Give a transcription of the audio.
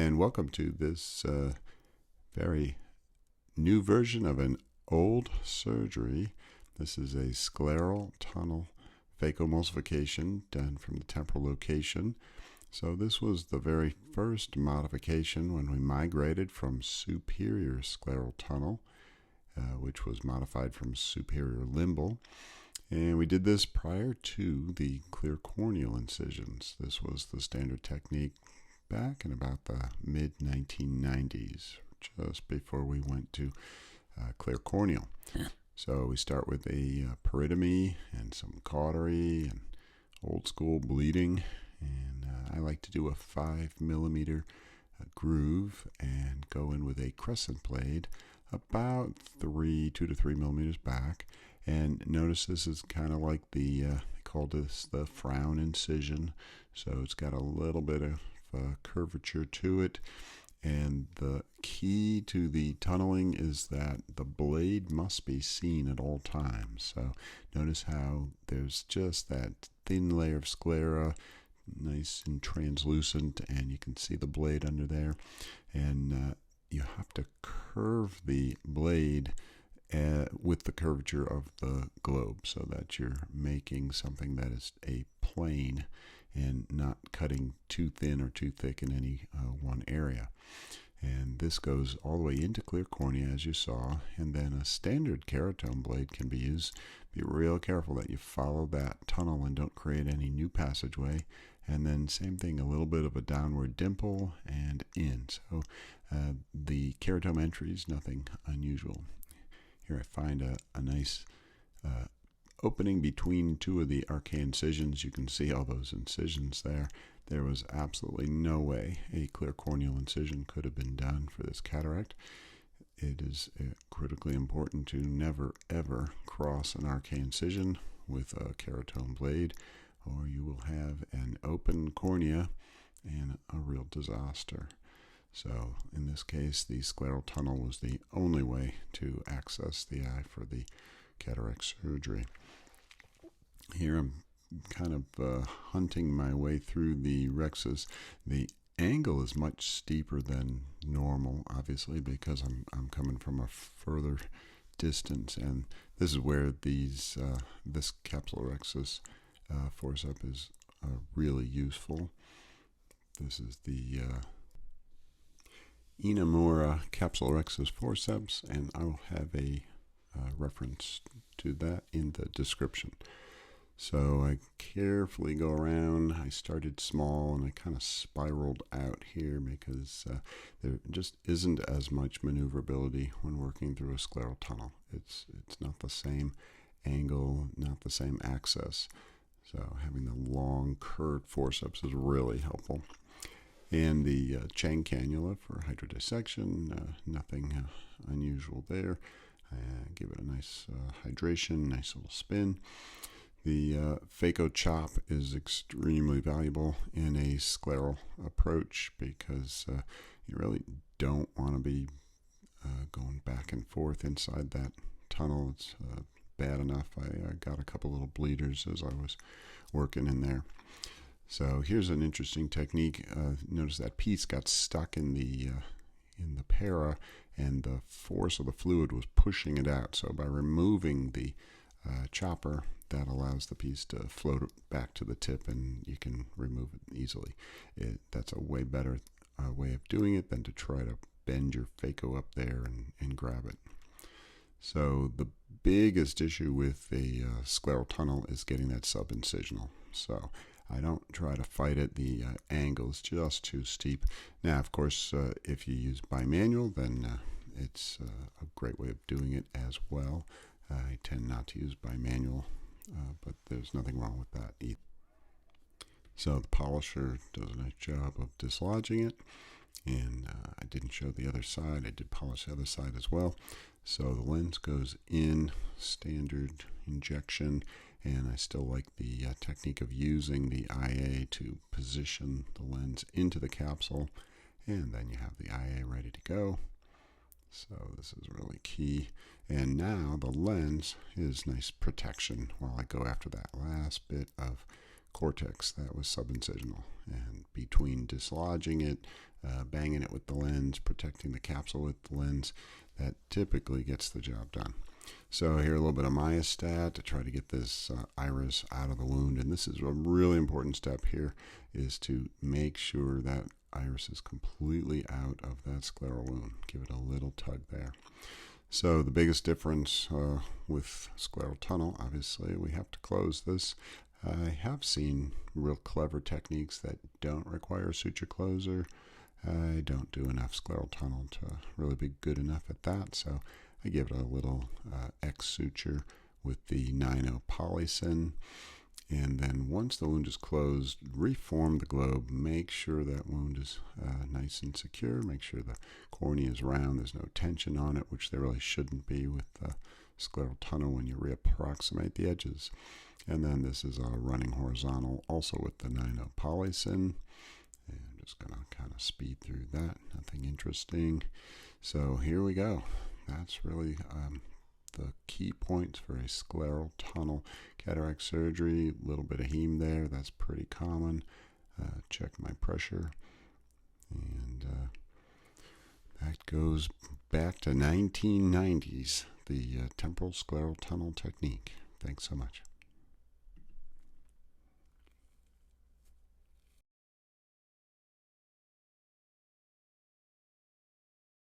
and welcome to this very new version of an old surgery. This is a scleral tunnel phacoemulsification done from the temporal location. So this was the very first modification when we migrated from superior scleral tunnel, which was modified from superior limbal. And we did this prior to the clear corneal incisions. This was the standard technique back in about the mid-1990s, just before we went to clear corneal. So we start with a peritomy and some cautery and old school bleeding. And I like to do a 5mm groove and go in with a crescent blade about 2 to 3 millimeters back. And notice this is kind of like they call this the frown incision. So it's got a little bit of curvature to it. And the key to the tunneling is that the blade must be seen at all times. So notice how there's just that thin layer of sclera, nice and translucent, and you can see the blade under there. And you have to curve the blade with the curvature of the globe so that you're making something that is a plane and not cutting too thin or too thick in any one area. And this goes all the way into clear cornea, as you saw, and then a standard keratome blade can be used. Be real careful that you follow that tunnel and don't create any new passageway. And then same thing, a little bit of a downward dimple and in. So the keratome entry is nothing unusual. Here I find a nice opening between two of the arcane incisions. You can see all those incisions there. There was absolutely no way a clear corneal incision could have been done for this cataract. It is critically important to never ever cross an arcane incision with a keratome blade, or you will have an open cornea and a real disaster. So in this case, the scleral tunnel was the only way to access the eye for the cataract surgery. Here I'm kind of hunting my way through the rhexis. The angle is much steeper than normal, obviously, because I'm coming from a further distance, and this is where this capsulorrhexis forceps is really useful. This is the Inamura capsulorrhexis forceps, and I'll have a reference to that in the description. So I carefully go around. I started small and I kind of spiraled out here because there just isn't as much maneuverability when working through a scleral tunnel. It's not the same angle, not the same access. So having the long curved forceps is really helpful. And the Chang cannula for hydrodissection, nothing unusual there. Give it a nice hydration, nice little spin. The phaco chop is extremely valuable in a scleral approach because you really don't want to be going back and forth inside that tunnel. It's bad enough. I got a couple little bleeders as I was working in there. So here's an interesting technique. Notice that piece got stuck in the para, and the force of the fluid was pushing it out. So by removing the chopper, that allows the piece to float back to the tip, and you can remove it easily. That's a way better way of doing it than to try to bend your phaco up there and grab it. So the biggest issue with a scleral tunnel is getting that subincisional. So I don't try to fight it. The angle is just too steep. Now, of course, if you use bimanual, then it's a great way of doing it as well. I tend not to use bimanual, but there's nothing wrong with that either. So the polisher does a nice job of dislodging it. And I didn't show the other side. I did polish the other side as well. So the lens goes in, standard injection, and I still like the technique of using the IA to position the lens into the capsule, and then you have the IA ready to go. So this is really key. And now the lens is nice protection while I go after that last bit of cortex that was subincisional. And between dislodging it, banging it with the lens, protecting the capsule with the lens, that typically gets the job done. So here a little bit of myostat to try to get this iris out of the wound. And this is a really important step here, is to make sure that iris is completely out of that scleral wound. Give it a little tug there. So the biggest difference with scleral tunnel, obviously, we have to close this. I have seen real clever techniques that don't require a suture closer. I don't do enough scleral tunnel to really be good enough at that, so I give it a little X suture with the 9.0 polysyn. And then once the wound is closed, reform the globe. Make sure that wound is nice and secure. Make sure the cornea is round. There's no tension on it, which there really shouldn't be with scleral tunnel when you reapproximate the edges. And then this is running horizontal, also with the 9.0 polysyn. And I'm just going to kind of speed through that. Nothing interesting. So here we go. That's really the key points for a scleral tunnel cataract surgery. A little bit of heme there. That's pretty common. Check my pressure. And that goes back to 1990s, the temporal scleral tunnel technique. Thanks so much.